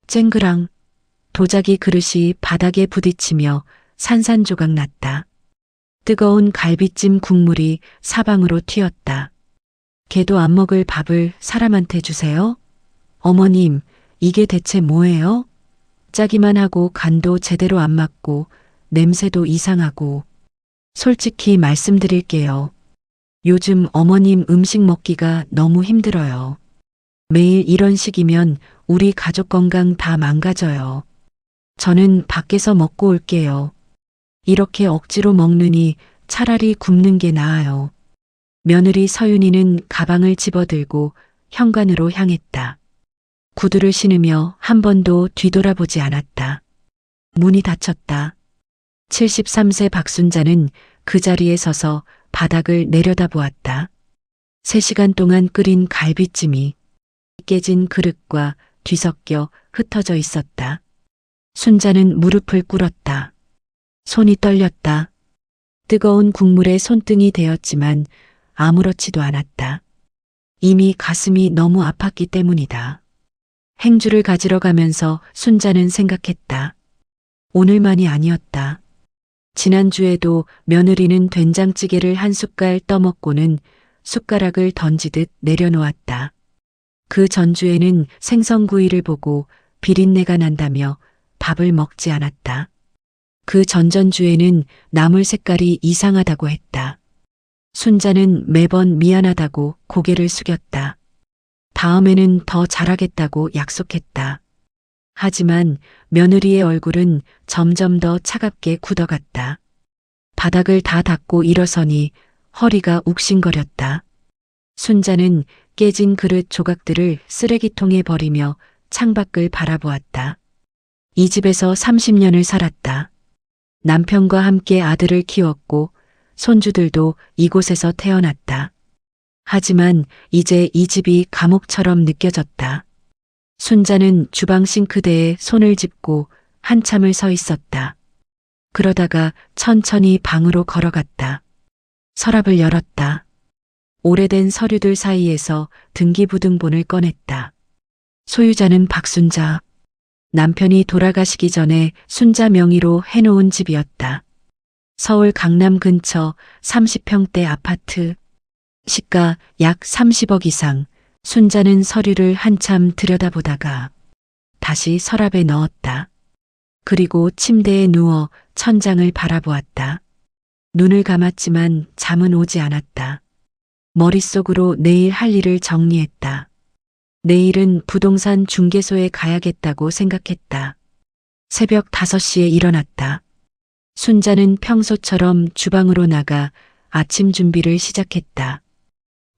쨍그랑 도자기 그릇이 바닥에 부딪히며 산산조각 났다. 뜨거운 갈비찜 국물이 사방으로 튀었다. 개도 안 먹을 밥을 사람한테 주세요? 어머님, 이게 대체 뭐예요? 짜기만 하고 간도 제대로 안 맞고 냄새도 이상하고. 솔직히 말씀드릴게요. 요즘 어머님 음식 먹기가 너무 힘들어요. 매일 이런 식이면 우리 가족 건강 다 망가져요. 저는 밖에서 먹고 올게요. 이렇게 억지로 먹느니 차라리 굶는 게 나아요. 며느리 서윤이는 가방을 집어들고 현관으로 향했다. 구두를 신으며 한 번도 뒤돌아보지 않았다. 문이 닫혔다. 73세 박순자는 그 자리에 서서 바닥을 내려다보았다. 3시간 동안 끓인 갈비찜이 깨진 그릇과 뒤섞여 흩어져 있었다. 순자는 무릎을 꿇었다. 손이 떨렸다. 뜨거운 국물에 손등이 데었지만 아무렇지도 않았다. 이미 가슴이 너무 아팠기 때문이다. 행주를 가지러 가면서 순자는 생각했다. 오늘만이 아니었다. 지난주에도 며느리는 된장찌개를 한 숟갈 떠먹고는 숟가락을 던지듯 내려놓았다. 그 전주에는 생선구이를 보고 비린내가 난다며 밥을 먹지 않았다. 그 전전주에는 나물 색깔이 이상하다고 했다. 순자는 매번 미안하다고 고개를 숙였다. 다음에는 더 잘하겠다고 약속했다. 하지만 며느리의 얼굴은 점점 더 차갑게 굳어갔다. 바닥을 다 닦고 일어서니 허리가 욱신거렸다. 순자는 깨진 그릇 조각들을 쓰레기통에 버리며 창밖을 바라보았다. 이 집에서 30년을 살았다. 남편과 함께 아들을 키웠고 손주들도 이곳에서 태어났다. 하지만 이제 이 집이 감옥처럼 느껴졌다. 순자는 주방 싱크대에 손을 짚고 한참을 서 있었다. 그러다가 천천히 방으로 걸어갔다. 서랍을 열었다. 오래된 서류들 사이에서 등기부등본을 꺼냈다. 소유자는 박순자. 남편이 돌아가시기 전에 순자 명의로 해놓은 집이었다. 서울 강남 근처 30평대 아파트. 시가 약 30억 이상. 순자는 서류를 한참 들여다보다가 다시 서랍에 넣었다. 그리고 침대에 누워 천장을 바라보았다. 눈을 감았지만 잠은 오지 않았다. 머릿속으로 내일 할 일을 정리했다. 내일은 부동산 중개소에 가야겠다고 생각했다. 새벽 5시에 일어났다. 순자는 평소처럼 주방으로 나가 아침 준비를 시작했다.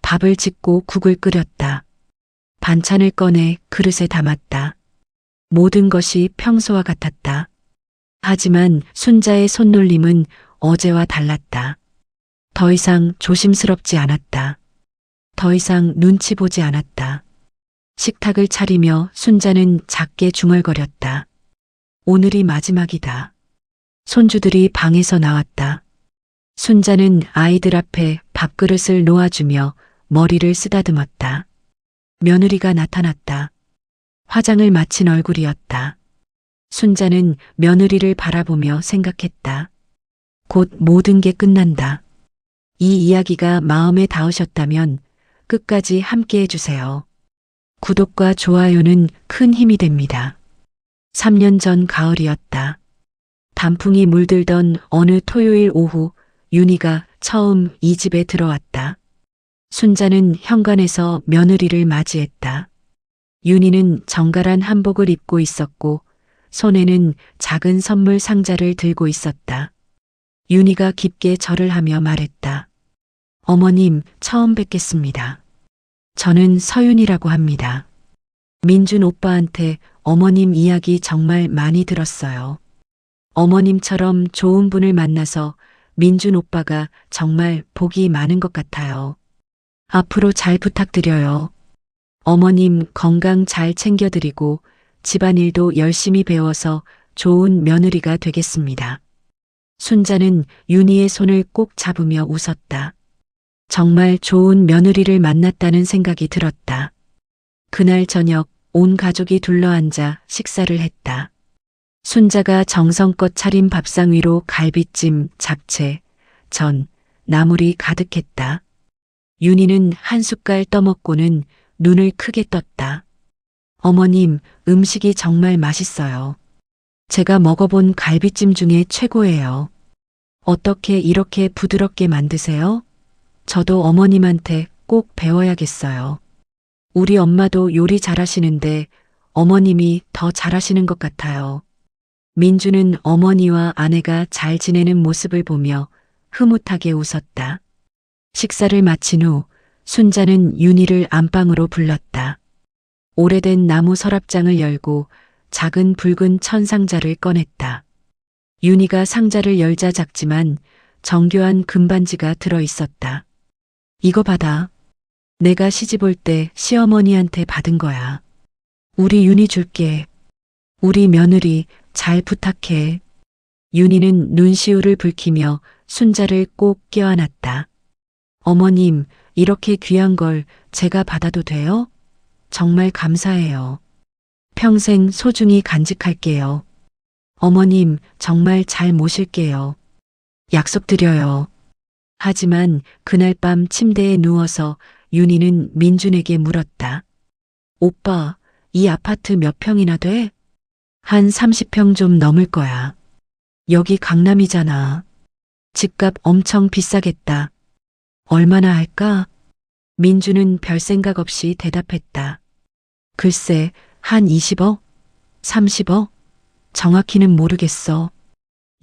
밥을 짓고 국을 끓였다. 반찬을 꺼내 그릇에 담았다. 모든 것이 평소와 같았다. 하지만 순자의 손놀림은 어제와 달랐다. 더 이상 조심스럽지 않았다. 더 이상 눈치 보지 않았다. 식탁을 차리며 순자는 작게 중얼거렸다. 오늘이 마지막이다. 손주들이 방에서 나왔다. 순자는 아이들 앞에 밥그릇을 놓아주며 머리를 쓰다듬었다. 며느리가 나타났다. 화장을 마친 얼굴이었다. 순자는 며느리를 바라보며 생각했다. 곧 모든 게 끝난다. 이 이야기가 마음에 닿으셨다면 끝까지 함께 해주세요. 구독과 좋아요는 큰 힘이 됩니다. 3년 전 가을이었다. 단풍이 물들던 어느 토요일 오후 윤희가 처음 이 집에 들어왔다. 순자는 현관에서 며느리를 맞이했다. 윤희는 정갈한 한복을 입고 있었고 손에는 작은 선물 상자를 들고 있었다. 윤희가 깊게 절을 하며 말했다. 어머님, 처음 뵙겠습니다. 저는 서윤이라고 합니다. 민준 오빠한테 어머님 이야기 정말 많이 들었어요. 어머님처럼 좋은 분을 만나서 민준 오빠가 정말 복이 많은 것 같아요. 앞으로 잘 부탁드려요. 어머님 건강 잘 챙겨드리고 집안일도 열심히 배워서 좋은 며느리가 되겠습니다. 순자는 윤희의 손을 꼭 잡으며 웃었다. 정말 좋은 며느리를 만났다는 생각이 들었다. 그날 저녁 온 가족이 둘러앉아 식사를 했다. 순자가 정성껏 차린 밥상 위로 갈비찜, 잡채, 전, 나물이 가득했다. 윤희는 한 숟갈 떠먹고는 눈을 크게 떴다. 어머님, 음식이 정말 맛있어요. 제가 먹어본 갈비찜 중에 최고예요. 어떻게 이렇게 부드럽게 만드세요? 저도 어머님한테 꼭 배워야겠어요. 우리 엄마도 요리 잘하시는데 어머님이 더 잘하시는 것 같아요. 민주는 어머니와 아내가 잘 지내는 모습을 보며 흐뭇하게 웃었다. 식사를 마친 후 순자는 윤희를 안방으로 불렀다. 오래된 나무 서랍장을 열고 작은 붉은 천상자를 꺼냈다. 윤희가 상자를 열자 작지만 정교한 금반지가 들어 있었다. 이거 받아. 내가 시집 올 때 시어머니한테 받은 거야. 우리 윤희 줄게. 우리 며느리 잘 부탁해. 윤희는 눈시울을 붉히며 순자를 꼭 껴안았다. 어머님, 이렇게 귀한 걸 제가 받아도 돼요? 정말 감사해요. 평생 소중히 간직할게요. 어머님, 정말 잘 모실게요. 약속드려요. 하지만 그날 밤 침대에 누워서 윤희는 민준에게 물었다. 오빠, 이 아파트 몇 평이나 돼? 한 30평 좀 넘을 거야. 여기 강남이잖아. 집값 엄청 비싸겠다. 얼마나 할까? 민주는 별 생각 없이 대답했다. 글쎄, 한 20억? 30억? 정확히는 모르겠어.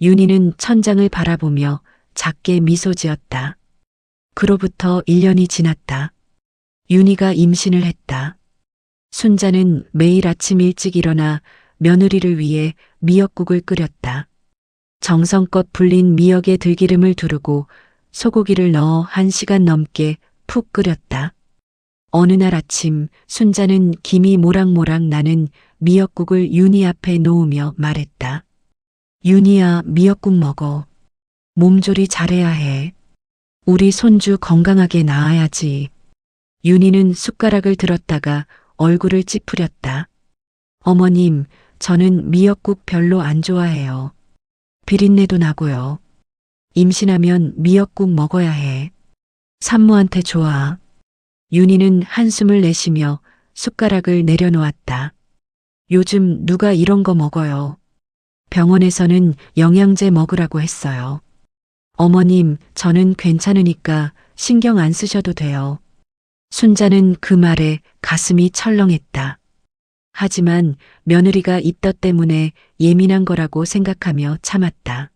윤희는 천장을 바라보며 작게 미소 지었다. 그로부터 1년이 지났다. 윤희가 임신을 했다. 순자는 매일 아침 일찍 일어나 며느리를 위해 미역국을 끓였다. 정성껏 불린 미역에 들기름을 두르고 소고기를 넣어 1시간 넘게 푹 끓였다. 어느 날 아침 순자는 김이 모락모락 나는 미역국을 윤희 앞에 놓으며 말했다. 윤희야, 미역국 먹어. 몸조리 잘해야 해. 우리 손주 건강하게 낳아야지. 윤희는 숟가락을 들었다가 얼굴을 찌푸렸다. 어머님, 저는 미역국 별로 안 좋아해요. 비린내도 나고요. 임신하면 미역국 먹어야 해. 산모한테 좋아. 윤희는 한숨을 내쉬며 숟가락을 내려놓았다. 요즘 누가 이런 거 먹어요. 병원에서는 영양제 먹으라고 했어요. 어머님, 저는 괜찮으니까 신경 안 쓰셔도 돼요. 순자는 그 말에 가슴이 철렁했다. 하지만 며느리가 입덧 때문에 예민한 거라고 생각하며 참았다.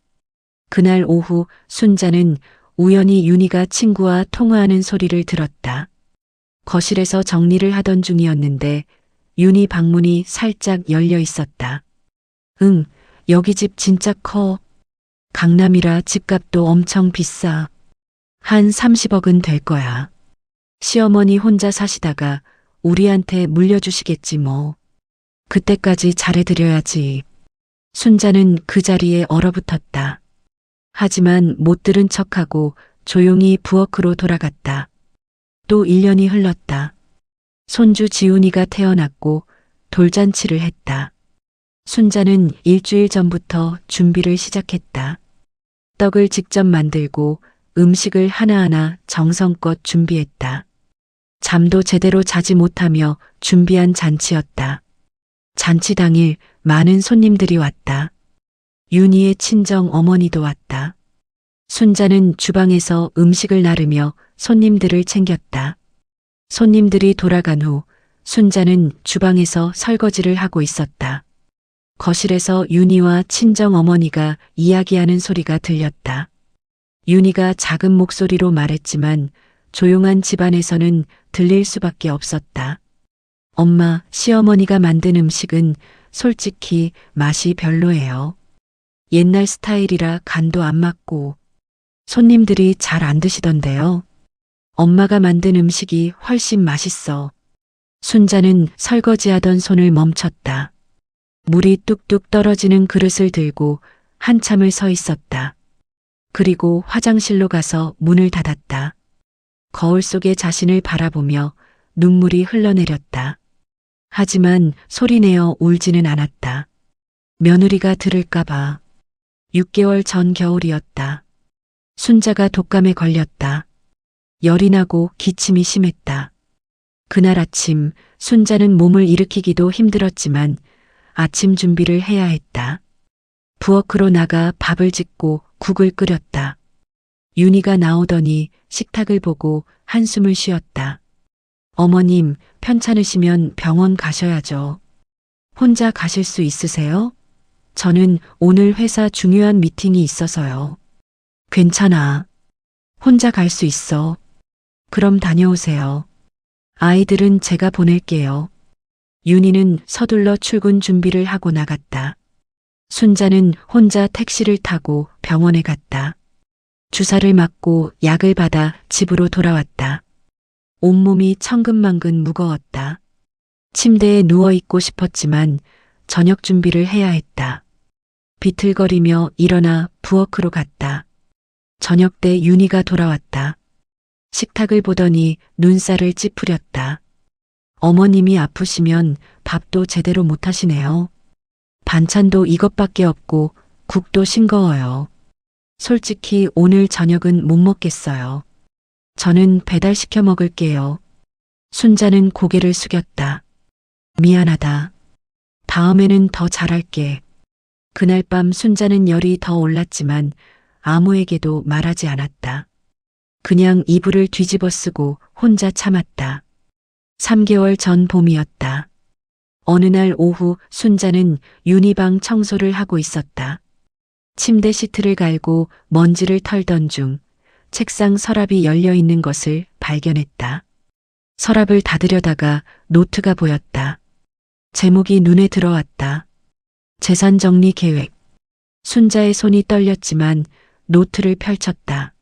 그날 오후 순자는 우연히 윤희가 친구와 통화하는 소리를 들었다. 거실에서 정리를 하던 중이었는데 윤희 방문이 살짝 열려 있었다. 응, 여기 집 진짜 커. 강남이라 집값도 엄청 비싸. 한 30억은 될 거야. 시어머니 혼자 사시다가 우리한테 물려주시겠지 뭐. 그때까지 잘해드려야지. 순자는 그 자리에 얼어붙었다. 하지만 못 들은 척하고 조용히 부엌으로 돌아갔다. 또 1년이 흘렀다. 손주 지훈이가 태어났고 돌잔치를 했다. 순자는 일주일 전부터 준비를 시작했다. 떡을 직접 만들고 음식을 하나하나 정성껏 준비했다. 잠도 제대로 자지 못하며 준비한 잔치였다. 잔치 당일 많은 손님들이 왔다. 윤희의 친정 어머니도 왔다. 순자는 주방에서 음식을 나르며 손님들을 챙겼다. 손님들이 돌아간 후 순자는 주방에서 설거지를 하고 있었다. 거실에서 윤희와 친정 어머니가 이야기하는 소리가 들렸다. 윤희가 작은 목소리로 말했지만 조용한 집안에서는 들릴 수밖에 없었다. 엄마, 시어머니가 만든 음식은 솔직히 맛이 별로예요. 옛날 스타일이라 간도 안 맞고 손님들이 잘 안 드시던데요. 엄마가 만든 음식이 훨씬 맛있어. 순자는 설거지하던 손을 멈췄다. 물이 뚝뚝 떨어지는 그릇을 들고 한참을 서 있었다. 그리고 화장실로 가서 문을 닫았다. 거울 속의 자신을 바라보며 눈물이 흘러내렸다. 하지만 소리내어 울지는 않았다. 며느리가 들을까봐. 6개월 전 겨울이었다. 순자가 독감에 걸렸다. 열이 나고 기침이 심했다. 그날 아침 순자는 몸을 일으키기도 힘들었지만 아침 준비를 해야 했다. 부엌으로 나가 밥을 짓고 국을 끓였다. 윤희가 나오더니 식탁을 보고 한숨을 쉬었다. 어머님, 편찮으시면 병원 가셔야죠. 혼자 가실 수 있으세요? 저는 오늘 회사 중요한 미팅이 있어서요. 괜찮아. 혼자 갈 수 있어. 그럼 다녀오세요. 아이들은 제가 보낼게요. 윤희는 서둘러 출근 준비를 하고 나갔다. 순자는 혼자 택시를 타고 병원에 갔다. 주사를 맞고 약을 받아 집으로 돌아왔다. 온몸이 천근만근 무거웠다. 침대에 누워있고 싶었지만 저녁 준비를 해야 했다. 비틀거리며 일어나 부엌으로 갔다. 저녁 때 윤희가 돌아왔다. 식탁을 보더니 눈살을 찌푸렸다. 어머님이 아프시면 밥도 제대로 못하시네요. 반찬도 이것밖에 없고 국도 싱거워요. 솔직히 오늘 저녁은 못 먹겠어요. 저는 배달시켜 먹을게요. 순자는 고개를 숙였다. 미안하다. 다음에는 더 잘할게. 그날 밤 순자는 열이 더 올랐지만 아무에게도 말하지 않았다. 그냥 이불을 뒤집어 쓰고 혼자 참았다. 3개월 전 봄이었다. 어느 날 오후 순자는 윤희방 청소를 하고 있었다. 침대 시트를 갈고 먼지를 털던 중 책상 서랍이 열려 있는 것을 발견했다. 서랍을 닫으려다가 노트가 보였다. 제목이 눈에 들어왔다. 재산 정리 계획. 순자의 손이 떨렸지만 노트를 펼쳤다.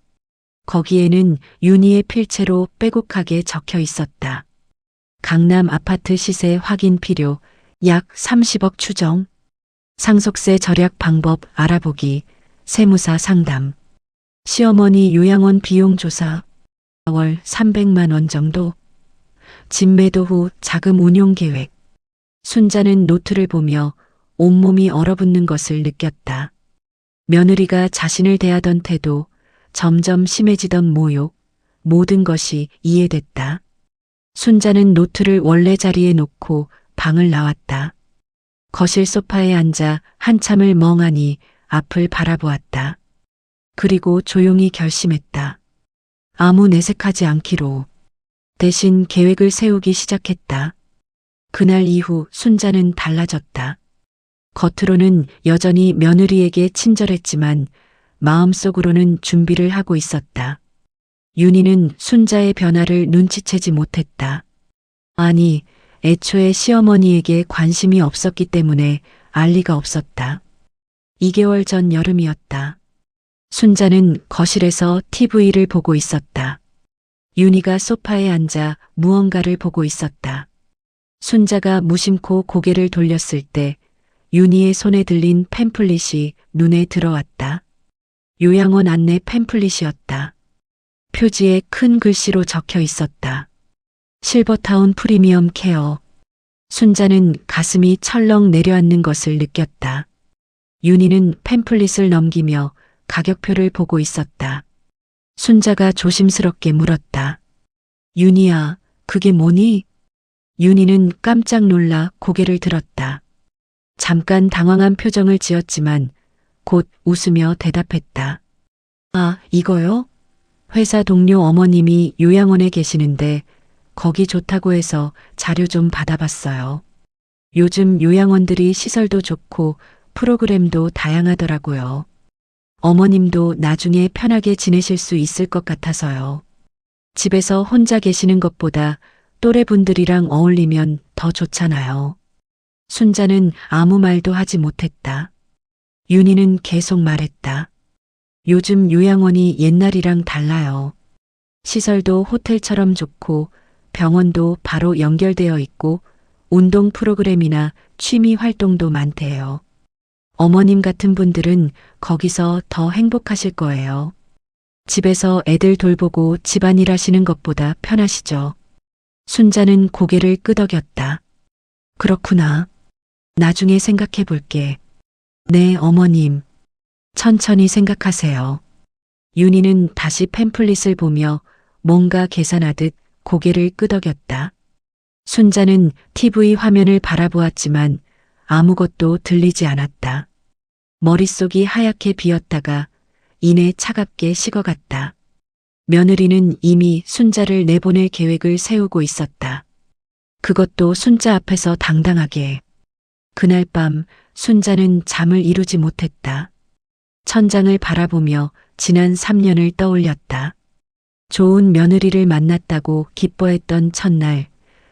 거기에는 윤희의 필체로 빼곡하게 적혀 있었다. 강남 아파트 시세 확인 필요, 약 30억 추정. 상속세 절약 방법 알아보기, 세무사 상담. 시어머니 요양원 비용 조사, 월 300만 원 정도. 집 매도 후 자금 운용 계획. 순자는 노트를 보며 온몸이 얼어붙는 것을 느꼈다. 며느리가 자신을 대하던 태도, 점점 심해지던 모욕, 모든 것이 이해됐다. 순자는 노트를 원래 자리에 놓고 방을 나왔다. 거실 소파에 앉아 한참을 멍하니 앞을 바라보았다. 그리고 조용히 결심했다. 아무 내색하지 않기로. 대신 계획을 세우기 시작했다. 그날 이후 순자는 달라졌다. 겉으로는 여전히 며느리에게 친절했지만 마음속으로는 준비를 하고 있었다. 윤희는 순자의 변화를 눈치채지 못했다. 아니, 애초에 시어머니에게 관심이 없었기 때문에 알 리가 없었다. 2개월 전 여름이었다. 순자는 거실에서 TV를 보고 있었다. 윤희가 소파에 앉아 무언가를 보고 있었다. 순자가 무심코 고개를 돌렸을 때 윤희의 손에 들린 팸플릿이 눈에 들어왔다. 요양원 안내 팸플릿이었다. 표지에 큰 글씨로 적혀 있었다. 실버타운 프리미엄 케어. 순자는 가슴이 철렁 내려앉는 것을 느꼈다. 윤희는 팸플릿을 넘기며 가격표를 보고 있었다. 순자가 조심스럽게 물었다. 윤희야, 그게 뭐니? 윤희는 깜짝 놀라 고개를 들었다. 잠깐 당황한 표정을 지었지만 곧 웃으며 대답했다. 아, 이거요? 회사 동료 어머님이 요양원에 계시는데 거기 좋다고 해서 자료 좀 받아봤어요. 요즘 요양원들이 시설도 좋고 프로그램도 다양하더라고요. 어머님도 나중에 편하게 지내실 수 있을 것 같아서요. 집에서 혼자 계시는 것보다 또래분들이랑 어울리면 더 좋잖아요. 순자는 아무 말도 하지 못했다. 윤희는 계속 말했다. 요즘 요양원이 옛날이랑 달라요. 시설도 호텔처럼 좋고 병원도 바로 연결되어 있고 운동 프로그램이나 취미 활동도 많대요. 어머님 같은 분들은 거기서 더 행복하실 거예요. 집에서 애들 돌보고 집안일 하시는 것보다 편하시죠. 순자는 고개를 끄덕였다. 그렇구나. 나중에 생각해 볼게. 네, 어머님. 천천히 생각하세요. 윤희는 다시 팸플릿을 보며 뭔가 계산하듯 고개를 끄덕였다. 순자는 TV 화면을 바라보았지만 아무것도 들리지 않았다. 머릿속이 하얗게 비었다가 이내 차갑게 식어갔다. 며느리는 이미 순자를 내보낼 계획을 세우고 있었다. 그것도 순자 앞에서 당당하게. 그날 밤 순자는 잠을 이루지 못했다. 천장을 바라보며 지난 3년을 떠올렸다. 좋은 며느리를 만났다고 기뻐했던 첫날,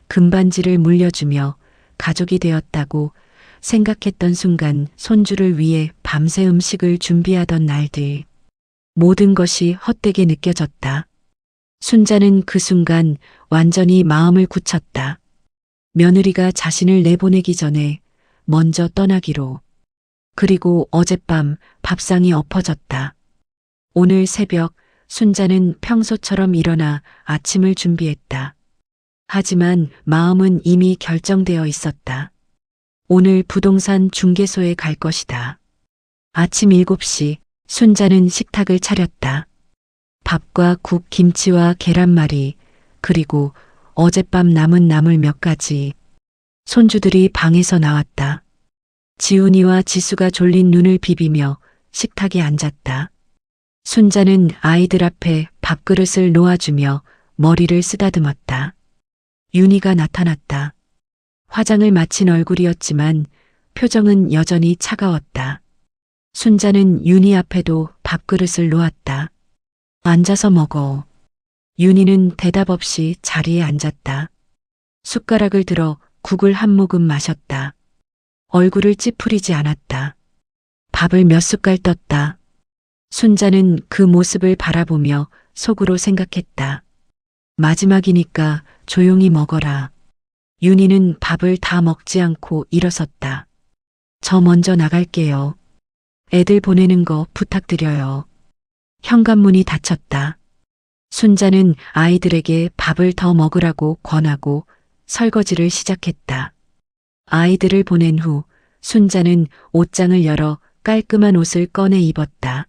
금반지를 물려주며 가족이 되었다고 생각했던 순간 손주를 위해 밤새 음식을 준비하던 날들. 모든 것이 헛되게 느껴졌다. 순자는 그 순간 완전히 마음을 굳혔다. 며느리가 자신을 내보내기 전에 먼저 떠나기로. 그리고 어젯밤 밥상이 엎어졌다. 오늘 새벽 순자는 평소처럼 일어나 아침을 준비했다. 하지만 마음은 이미 결정되어 있었다. 오늘 부동산 중개소에 갈 것이다. 아침 7시 순자는 식탁을 차렸다. 밥과 국, 김치와 계란말이, 그리고 어젯밤 남은 나물 몇 가지. 손주들이 방에서 나왔다. 지훈이와 지수가 졸린 눈을 비비며 식탁에 앉았다. 순자는 아이들 앞에 밥그릇을 놓아주며 머리를 쓰다듬었다. 윤희가 나타났다. 화장을 마친 얼굴이었지만 표정은 여전히 차가웠다. 순자는 윤희 앞에도 밥그릇을 놓았다. 앉아서 먹어. 윤희는 대답 없이 자리에 앉았다. 숟가락을 들어 국을 한 모금 마셨다. 얼굴을 찌푸리지 않았다. 밥을 몇 숟갈 떴다. 순자는 그 모습을 바라보며 속으로 생각했다. 마지막이니까 조용히 먹어라. 윤희는 밥을 다 먹지 않고 일어섰다. 저 먼저 나갈게요. 애들 보내는 거 부탁드려요. 현관문이 닫혔다. 순자는 아이들에게 밥을 더 먹으라고 권하고 설거지를 시작했다. 아이들을 보낸 후 순자는 옷장을 열어 깔끔한 옷을 꺼내 입었다.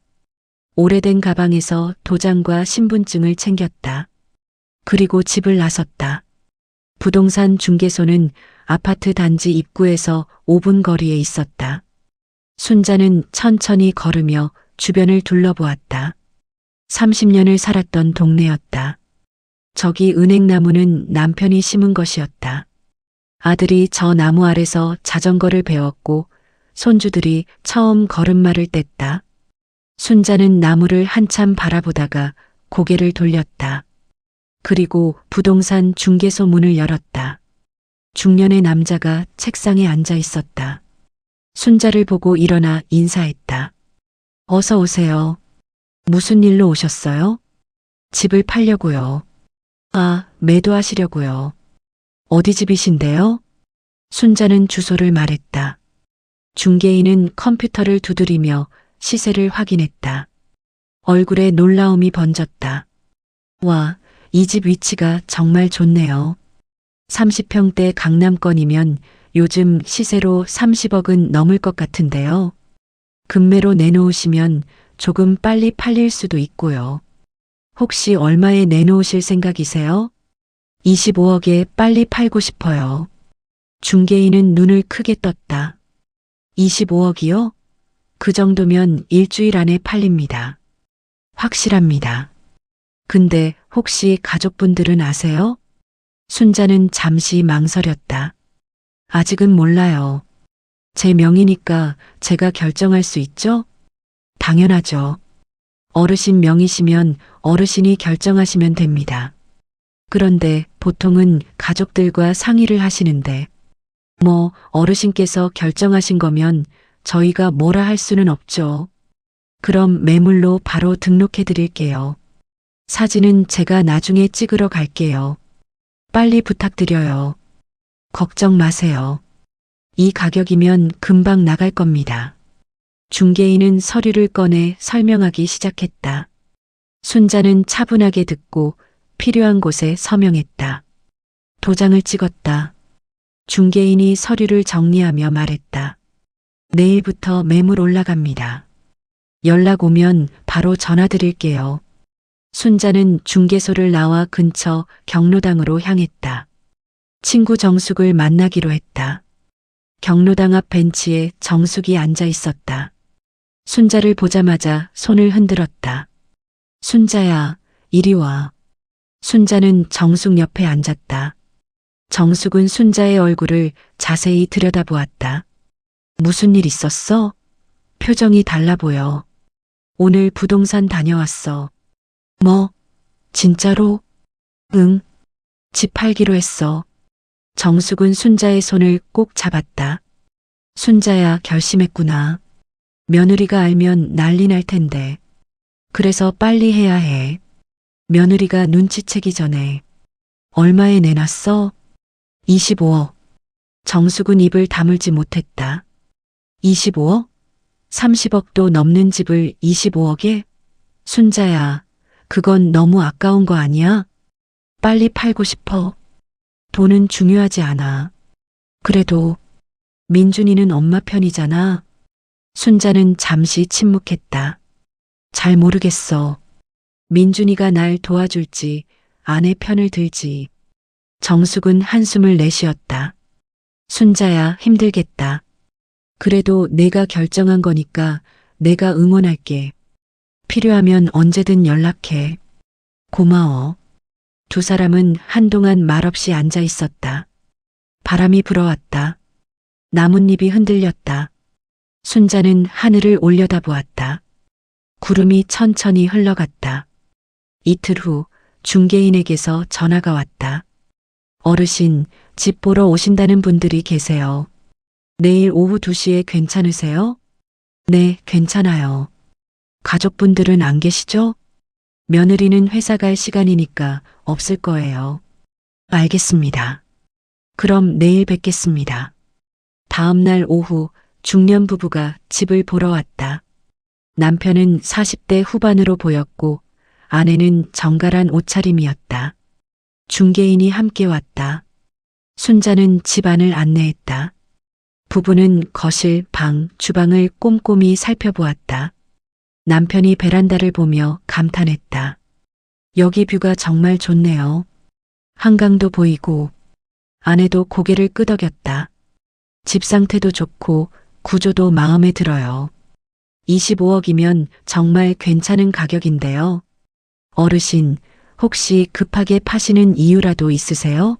오래된 가방에서 도장과 신분증을 챙겼다. 그리고 집을 나섰다. 부동산 중개소는 아파트 단지 입구에서 5분 거리에 있었다. 순자는 천천히 걸으며 주변을 둘러보았다. 30년을 살았던 동네였다. 저기 은행나무는 남편이 심은 것이었다. 아들이 저 나무 아래서 자전거를 배웠고 손주들이 처음 걸음마를 뗐다. 순자는 나무를 한참 바라보다가 고개를 돌렸다. 그리고 부동산 중개소 문을 열었다. 중년의 남자가 책상에 앉아 있었다. 순자를 보고 일어나 인사했다. 어서 오세요. 무슨 일로 오셨어요? 집을 팔려고요. 아, 매도하시려고요. 어디 집이신데요? 순자는 주소를 말했다. 중개인은 컴퓨터를 두드리며 시세를 확인했다. 얼굴에 놀라움이 번졌다. 와, 이 집 위치가 정말 좋네요. 30평대 강남권이면 요즘 시세로 30억은 넘을 것 같은데요. 금매로 내놓으시면 조금 빨리 팔릴 수도 있고요. 혹시 얼마에 내놓으실 생각이세요? 25억에 빨리 팔고 싶어요. 중개인은 눈을 크게 떴다. 25억이요? 그 정도면 일주일 안에 팔립니다. 확실합니다. 근데 혹시 가족분들은 아세요? 순자는 잠시 망설였다. 아직은 몰라요. 제 명의니까 제가 결정할 수 있죠? 당연하죠. 어르신 명의시면 어르신이 결정하시면 됩니다. 그런데 보통은 가족들과 상의를 하시는데, 어르신께서 결정하신 거면 저희가 뭐라 할 수는 없죠. 그럼 매물로 바로 등록해 드릴게요. 사진은 제가 나중에 찍으러 갈게요. 빨리 부탁드려요. 걱정 마세요. 이 가격이면 금방 나갈 겁니다. 중개인은 서류를 꺼내 설명하기 시작했다. 순자는 차분하게 듣고 필요한 곳에 서명했다. 도장을 찍었다. 중개인이 서류를 정리하며 말했다. 내일부터 매물 올라갑니다. 연락 오면 바로 전화 드릴게요. 순자는 중개소를 나와 근처 경로당으로 향했다. 친구 정숙을 만나기로 했다. 경로당 앞 벤치에 정숙이 앉아 있었다. 순자를 보자마자 손을 흔들었다. 순자야, 이리 와. 순자는 정숙 옆에 앉았다. 정숙은 순자의 얼굴을 자세히 들여다보았다. 무슨 일 있었어? 표정이 달라 보여. 오늘 부동산 다녀왔어. 뭐? 진짜로? 응. 집 팔기로 했어. 정숙은 순자의 손을 꼭 잡았다. 순자야, 결심했구나. 며느리가 알면 난리 날 텐데. 그래서 빨리 해야 해. 며느리가 눈치채기 전에. 얼마에 내놨어? 25억. 정숙은 입을 다물지 못했다. 25억? 30억도 넘는 집을 25억에? 순자야, 그건 너무 아까운 거 아니야? 빨리 팔고 싶어. 돈은 중요하지 않아. 그래도 민준이는 엄마 편이잖아. 순자는 잠시 침묵했다. 잘 모르겠어. 민준이가 날 도와줄지 아내 편을 들지. 정숙은 한숨을 내쉬었다. 순자야, 힘들겠다. 그래도 내가 결정한 거니까 내가 응원할게. 필요하면 언제든 연락해. 고마워. 두 사람은 한동안 말없이 앉아 있었다. 바람이 불어왔다. 나뭇잎이 흔들렸다. 순자는 하늘을 올려다보았다. 구름이 천천히 흘러갔다. 이틀 후 중개인에게서 전화가 왔다. 어르신, 집 보러 오신다는 분들이 계세요. 내일 오후 2시에 괜찮으세요? 네, 괜찮아요. 가족분들은 안 계시죠? 며느리는 회사 갈 시간이니까 없을 거예요. 알겠습니다. 그럼 내일 뵙겠습니다. 다음 날 오후 중년 부부가 집을 보러 왔다. 남편은 40대 후반으로 보였고 아내는 정갈한 옷차림이었다. 중개인이 함께 왔다. 순자는 집안을 안내했다. 부부는 거실, 방, 주방을 꼼꼼히 살펴보았다. 남편이 베란다를 보며 감탄했다. 여기 뷰가 정말 좋네요. 한강도 보이고. 아내도 고개를 끄덕였다. 집 상태도 좋고 구조도 마음에 들어요. 25억이면 정말 괜찮은 가격인데요. 어르신, 혹시 급하게 파시는 이유라도 있으세요?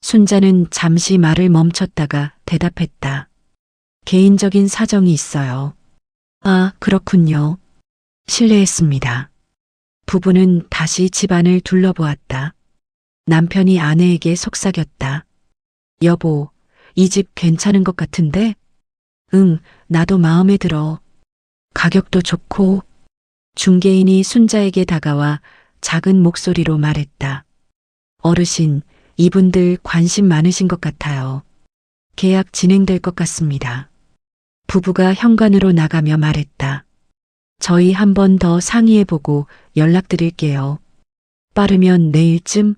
순자는 잠시 말을 멈췄다가 대답했다. 개인적인 사정이 있어요. 아, 그렇군요. 실례했습니다. 부부는 다시 집안을 둘러보았다. 남편이 아내에게 속삭였다. 여보, 이 집 괜찮은 것 같은데? 응, 나도 마음에 들어. 가격도 좋고. 중개인이 순자에게 다가와 작은 목소리로 말했다. 어르신, 이분들 관심 많으신 것 같아요. 계약 진행될 것 같습니다. 부부가 현관으로 나가며 말했다. 저희 한 번 더 상의해보고 연락드릴게요. 빠르면 내일쯤?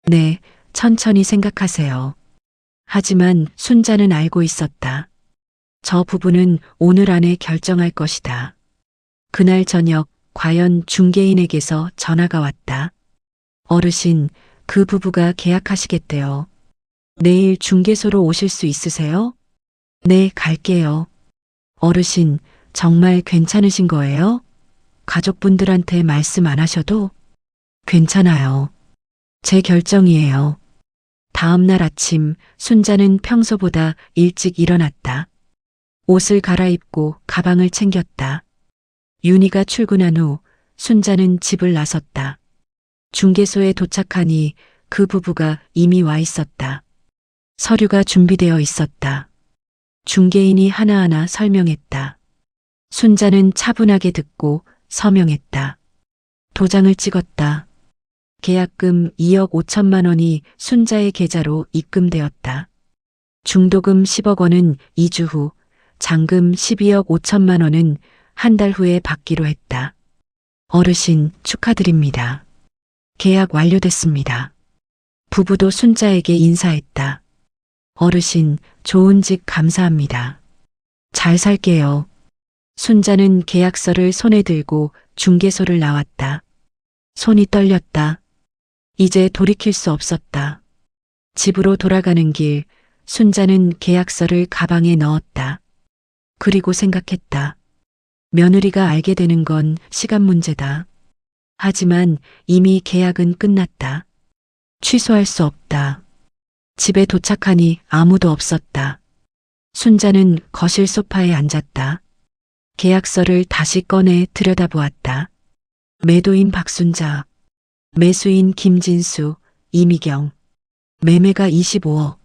네, 천천히 생각하세요. 하지만 순자는 알고 있었다. 저 부부는 오늘 안에 결정할 것이다. 그날 저녁 과연 중개인에게서 전화가 왔다. 어르신, 그 부부가 계약하시겠대요. 내일 중개소로 오실 수 있으세요? 네, 갈게요. 어르신, 정말 괜찮으신 거예요? 가족분들한테 말씀 안 하셔도? 괜찮아요. 제 결정이에요. 다음 날 아침 순자는 평소보다 일찍 일어났다. 옷을 갈아입고 가방을 챙겼다. 윤희가 출근한 후 순자는 집을 나섰다. 중개소에 도착하니 그 부부가 이미 와 있었다. 서류가 준비되어 있었다. 중개인이 하나하나 설명했다. 순자는 차분하게 듣고 서명했다. 도장을 찍었다. 계약금 2억 5천만 원이 순자의 계좌로 입금되었다. 중도금 10억 원은 2주 후, 잔금 12억 5천만 원은 한 달 후에 받기로 했다. 어르신, 축하드립니다. 계약 완료됐습니다. 부부도 순자에게 인사했다. 어르신, 좋은 직 감사합니다. 잘 살게요. 순자는 계약서를 손에 들고 중개소를 나왔다. 손이 떨렸다. 이제 돌이킬 수 없었다. 집으로 돌아가는 길, 순자는 계약서를 가방에 넣었다. 그리고 생각했다. 며느리가 알게 되는 건 시간 문제다. 하지만 이미 계약은 끝났다. 취소할 수 없다. 집에 도착하니 아무도 없었다. 순자는 거실 소파에 앉았다. 계약서를 다시 꺼내 들여다보았다. 매도인 박순자, 매수인 김진수, 이미경, 매매가 25억.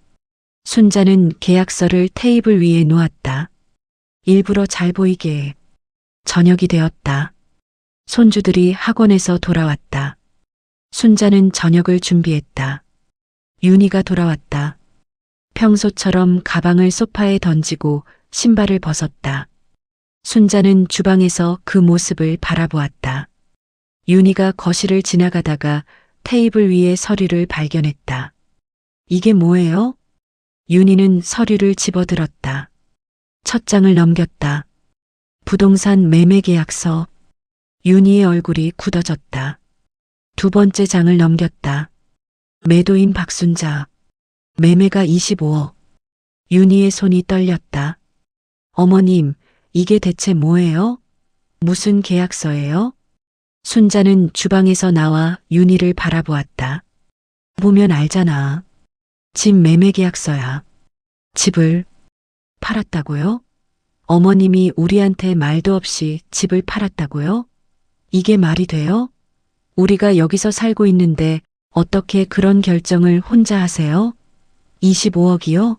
순자는 계약서를 테이블 위에 놓았다. 일부러 잘 보이게. 저녁이 되었다. 손주들이 학원에서 돌아왔다. 순자는 저녁을 준비했다. 윤희가 돌아왔다. 평소처럼 가방을 소파에 던지고 신발을 벗었다. 순자는 주방에서 그 모습을 바라보았다. 윤희가 거실을 지나가다가 테이블 위에 서류를 발견했다. 이게 뭐예요? 윤희는 서류를 집어들었다. 첫 장을 넘겼다. 부동산 매매 계약서. 윤희의 얼굴이 굳어졌다. 두 번째 장을 넘겼다. 매도인 박순자. 매매가 25억. 윤희의 손이 떨렸다. 어머님, 이게 대체 뭐예요? 무슨 계약서예요? 순자는 주방에서 나와 윤희를 바라보았다. 보면 알잖아. 집 매매 계약서야. 집을 팔았다고요? 어머님이 우리한테 말도 없이 집을 팔았다고요? 이게 말이 돼요? 우리가 여기서 살고 있는데 어떻게 그런 결정을 혼자 하세요? 25억이요?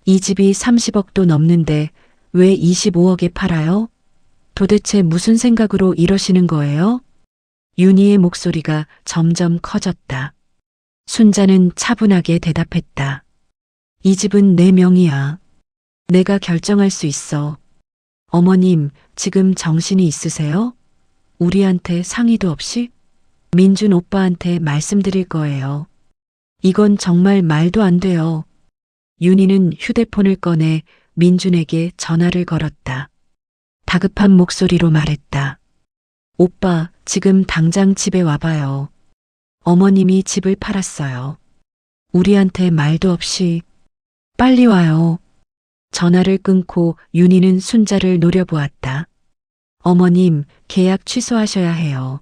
이 집이 30억도 넘는데 왜 25억에 팔아요? 도대체 무슨 생각으로 이러시는 거예요? 윤희의 목소리가 점점 커졌다. 순자는 차분하게 대답했다. 이 집은 내 명의야. 내가 결정할 수 있어. 어머님, 지금 정신이 있으세요? 우리한테 상의도 없이? 민준 오빠한테 말씀드릴 거예요. 이건 정말 말도 안 돼요. 윤희는 휴대폰을 꺼내 민준에게 전화를 걸었다. 다급한 목소리로 말했다. 오빠, 지금 당장 집에 와봐요. 어머님이 집을 팔았어요. 우리한테 말도 없이. 빨리 와요. 전화를 끊고 윤희는 순자를 노려보았다. 어머님, 계약 취소하셔야 해요.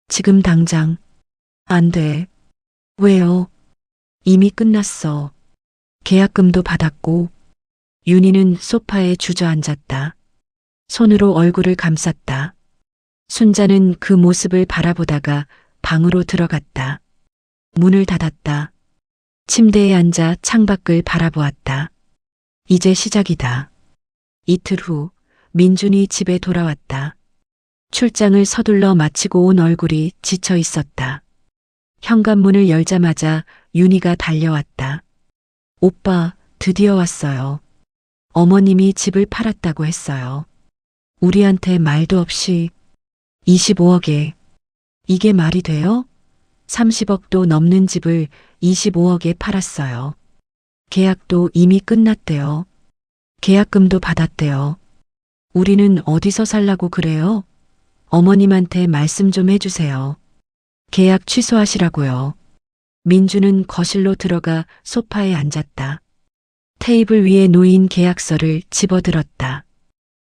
지금 당장. 안 돼. 왜요? 이미 끝났어. 계약금도 받았고. 윤희는 소파에 주저앉았다. 손으로 얼굴을 감쌌다. 순자는 그 모습을 바라보다가 방으로 들어갔다. 문을 닫았다. 침대에 앉아 창밖을 바라보았다. 이제 시작이다. 이틀 후 민준이 집에 돌아왔다. 출장을 서둘러 마치고 온 얼굴이 지쳐 있었다. 현관문을 열자마자 윤희가 달려왔다. 오빠, 드디어 왔어요. 어머님이 집을 팔았다고 했어요. 우리한테 말도 없이. 25억에. 이게 말이 돼요? 30억도 넘는 집을 25억에 팔았어요. 계약도 이미 끝났대요. 계약금도 받았대요. 우리는 어디서 살라고 그래요? 어머님한테 말씀 좀 해주세요. 계약 취소하시라고요. 민주는 거실로 들어가 소파에 앉았다. 테이블 위에 놓인 계약서를 집어들었다.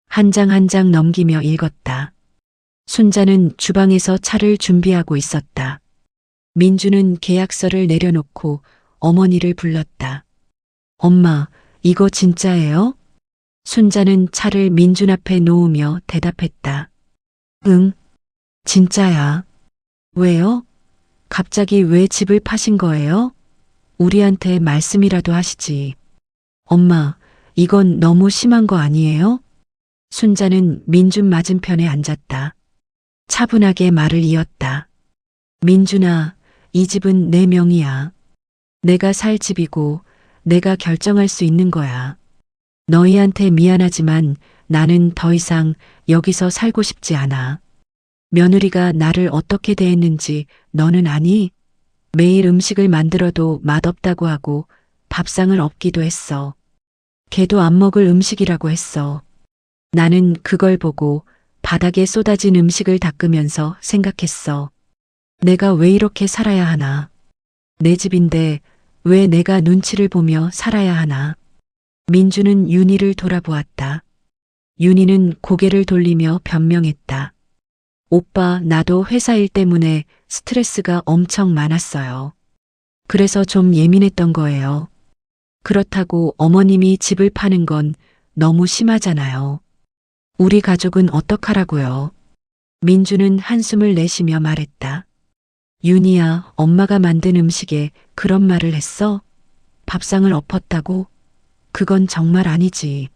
한 장 한 장 넘기며 읽었다. 순자는 주방에서 차를 준비하고 있었다. 민주는 계약서를 내려놓고 어머니를 불렀다. 엄마, 이거 진짜예요? 순자는 차를 민준 앞에 놓으며 대답했다. 응, 진짜야. 왜요? 갑자기 왜 집을 파신 거예요? 우리한테 말씀이라도 하시지. 엄마, 이건 너무 심한 거 아니에요? 순자는 민준 맞은편에 앉았다. 차분하게 말을 이었다. 민준아, 이 집은 내 명의야. 내가 살 집이고 내가 결정할 수 있는 거야. 너희한테 미안하지만 나는 더 이상 여기서 살고 싶지 않아. 며느리가 나를 어떻게 대했는지 너는 아니? 매일 음식을 만들어도 맛없다고 하고 밥상을 엎기도 했어. 걔도 안 먹을 음식이라고 했어. 나는 그걸 보고 바닥에 쏟아진 음식을 닦으면서 생각했어. 내가 왜 이렇게 살아야 하나? 내 집인데 왜 내가 눈치를 보며 살아야 하나? 민주는 윤희를 돌아보았다. 윤희는 고개를 돌리며 변명했다. 오빠, 나도 회사 일 때문에 스트레스가 엄청 많았어요. 그래서 좀 예민했던 거예요. 그렇다고 어머님이 집을 파는 건 너무 심하잖아요. 우리 가족은 어떡하라고요? 민주는 한숨을 내쉬며 말했다. 윤희야, 엄마가 만든 음식에 그런 말을 했어? 밥상을 엎었다고? 그건 정말 아니지.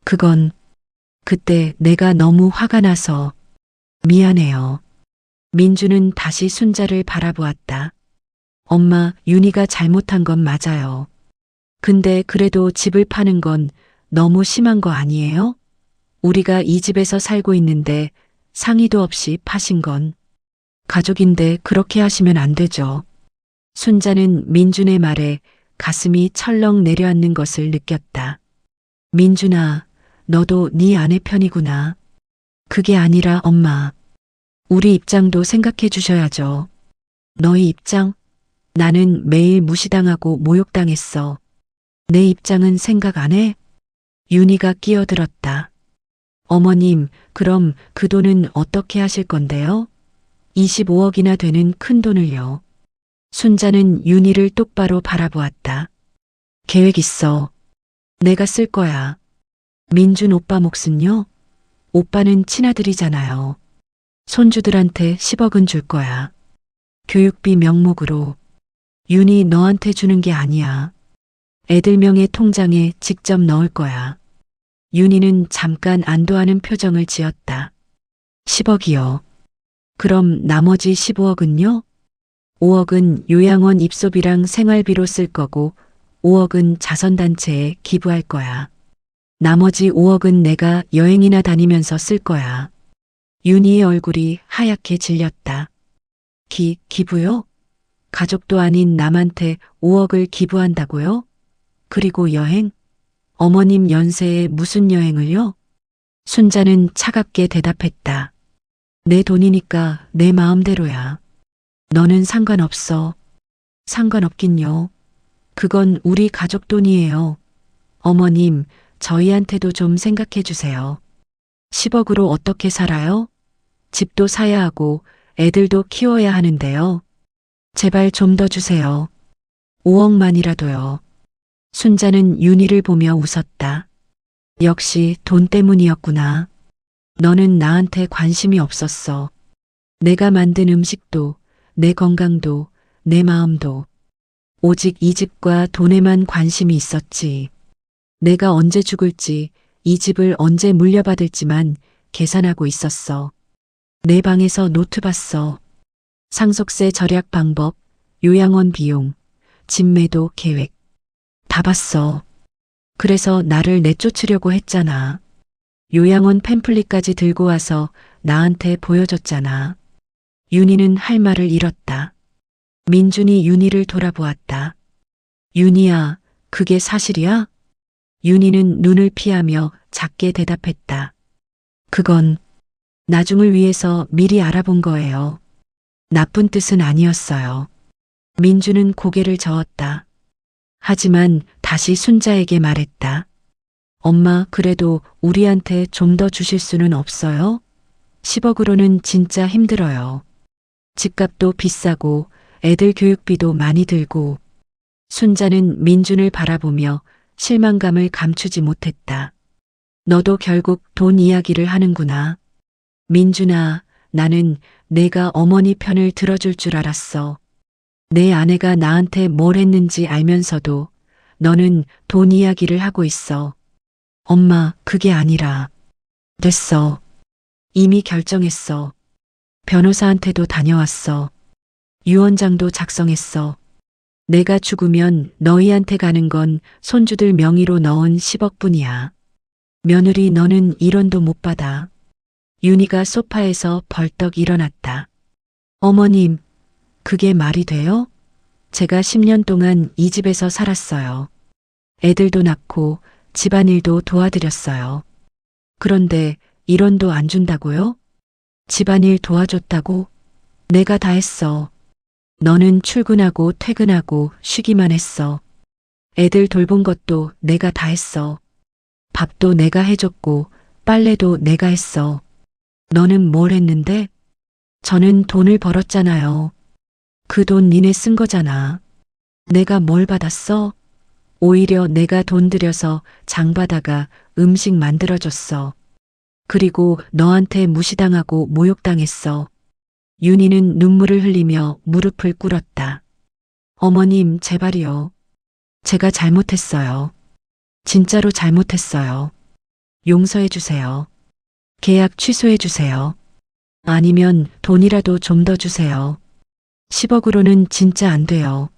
그건 그때 내가 너무 화가 나서 미안해요. 민주는 다시 순자를 바라보았다. 엄마, 윤희가 잘못한 건 맞아요. 근데 그래도 집을 파는 건 너무 심한 거 아니에요? 우리가 이 집에서 살고 있는데 상의도 없이 파신 건 가족인데 그렇게 하시면 안 되죠. 순자는 민준의 말에 가슴이 철렁 내려앉는 것을 느꼈다. 민준아, 너도 네 아내 편이구나. 그게 아니라 엄마. 우리 입장도 생각해 주셔야죠. 너희 입장? 나는 매일 무시당하고 모욕당했어. 내 입장은 생각 안 해? 윤희가 끼어들었다. 어머님, 그럼 그 돈은 어떻게 하실 건데요? 25억이나 되는 큰 돈을요. 순자는 윤희를 똑바로 바라보았다. 계획 있어. 내가 쓸 거야. 민준 오빠 몫은요? 오빠는 친아들이잖아요. 손주들한테 10억은 줄 거야. 교육비 명목으로. 윤희 너한테 주는 게 아니야. 애들 명의 통장에 직접 넣을 거야. 윤희는 잠깐 안도하는 표정을 지었다. 10억이요. 그럼 나머지 15억은요? 5억은 요양원 입소비랑 생활비로 쓸 거고 5억은 자선단체에 기부할 거야. 나머지 5억은 내가 여행이나 다니면서 쓸 거야. 윤희의 얼굴이 하얗게 질렸다. 기부요? 가족도 아닌 남한테 5억을 기부한다고요? 그리고 여행? 어머님 연세에 무슨 여행을요? 순자는 차갑게 대답했다. 내 돈이니까 내 마음대로야. 너는 상관없어. 상관없긴요. 그건 우리 가족 돈이에요. 어머님, 저희한테도 좀 생각해 주세요. 10억으로 어떻게 살아요? 집도 사야 하고 애들도 키워야 하는데요. 제발 좀 더 주세요. 5억만이라도요. 순자는 윤희를 보며 웃었다. 역시 돈 때문이었구나. 너는 나한테 관심이 없었어. 내가 만든 음식도, 내 건강도, 내 마음도. 오직 이 집과 돈에만 관심이 있었지. 내가 언제 죽을지, 이 집을 언제 물려받을지만 계산하고 있었어. 내 방에서 노트 봤어. 상속세 절약 방법, 요양원 비용, 집 매도 계획. 다 봤어. 그래서 나를 내쫓으려고 했잖아. 요양원 팸플릿까지 들고 와서 나한테 보여줬잖아. 윤희는 할 말을 잃었다. 민준이 윤희를 돌아보았다. 윤희야, 그게 사실이야? 윤희는 눈을 피하며 작게 대답했다. 그건 나중을 위해서 미리 알아본 거예요. 나쁜 뜻은 아니었어요. 민주는 고개를 저었다. 하지만 다시 순자에게 말했다. 엄마, 그래도 우리한테 좀 더 주실 수는 없어요? 10억으로는 진짜 힘들어요. 집값도 비싸고 애들 교육비도 많이 들고. 순자는 민준을 바라보며 실망감을 감추지 못했다. 너도 결국 돈 이야기를 하는구나. 민준아, 나는 내가 어머니 편을 들어줄 줄 알았어. 내 아내가 나한테 뭘 했는지 알면서도 너는 돈 이야기를 하고 있어. 엄마, 그게 아니라. 됐어. 이미 결정했어. 변호사한테도 다녀왔어. 유언장도 작성했어. 내가 죽으면 너희한테 가는 건 손주들 명의로 넣은 10억뿐이야. 며느리 너는 1원도 못 받아. 윤희가 소파에서 벌떡 일어났다. 어머님, 그게 말이 돼요? 제가 10년 동안 이 집에서 살았어요. 애들도 낳고 집안일도 도와드렸어요. 그런데 1원도 안 준다고요? 집안일 도와줬다고? 내가 다 했어. 너는 출근하고 퇴근하고 쉬기만 했어. 애들 돌본 것도 내가 다 했어. 밥도 내가 해줬고 빨래도 내가 했어. 너는 뭘 했는데? 저는 돈을 벌었잖아요. 그 돈 니네 쓴 거잖아. 내가 뭘 받았어? 오히려 내가 돈 들여서 장 봐다가 음식 만들어줬어. 그리고 너한테 무시당하고 모욕당했어. 윤희는 눈물을 흘리며 무릎을 꿇었다. 어머님, 제발이요. 제가 잘못했어요. 진짜로 잘못했어요. 용서해 주세요. 계약 취소해 주세요. 아니면 돈이라도 좀 더 주세요. 10억으로는 진짜 안 돼요.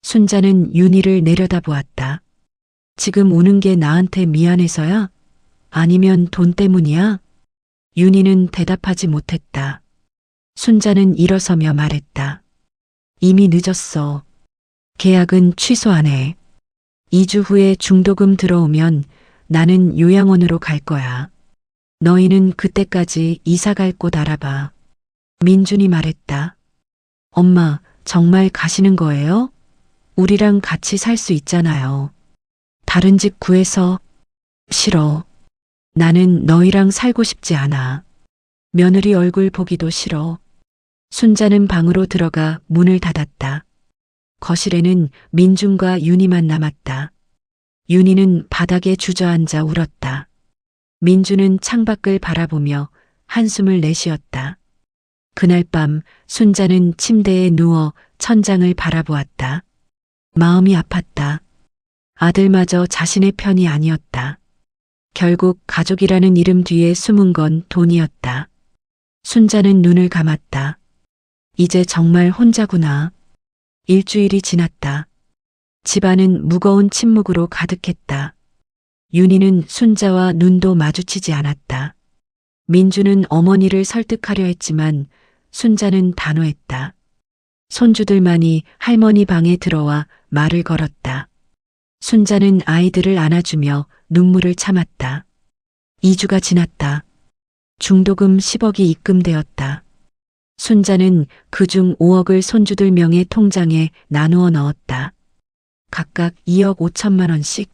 순자는 윤희를 내려다보았다. 지금 우는 게 나한테 미안해서야? 아니면 돈 때문이야? 윤희는 대답하지 못했다. 순자는 일어서며 말했다. 이미 늦었어. 계약은 취소 안 해. 2주 후에 중도금 들어오면 나는 요양원으로 갈 거야. 너희는 그때까지 이사 갈 곳 알아봐. 민준이 말했다. 엄마, 정말 가시는 거예요? 우리랑 같이 살 수 있잖아요. 다른 집 구해서. 싫어. 나는 너희랑 살고 싶지 않아. 며느리 얼굴 보기도 싫어. 순자는 방으로 들어가 문을 닫았다. 거실에는 민준과 윤희만 남았다. 윤희는 바닥에 주저앉아 울었다. 민준은 창밖을 바라보며 한숨을 내쉬었다. 그날 밤 순자는 침대에 누워 천장을 바라보았다. 마음이 아팠다. 아들마저 자신의 편이 아니었다. 결국 가족이라는 이름 뒤에 숨은 건 돈이었다. 순자는 눈을 감았다. 이제 정말 혼자구나. 일주일이 지났다. 집안은 무거운 침묵으로 가득했다. 윤희는 순자와 눈도 마주치지 않았다. 민주는 어머니를 설득하려 했지만 순자는 단호했다. 손주들만이 할머니 방에 들어와 말을 걸었다. 순자는 아이들을 안아주며 눈물을 참았다. 2주가 지났다. 중도금 10억이 입금되었다. 순자는 그중 5억을 손주들 명의 통장에 나누어 넣었다. 각각 2억 5천만 원씩.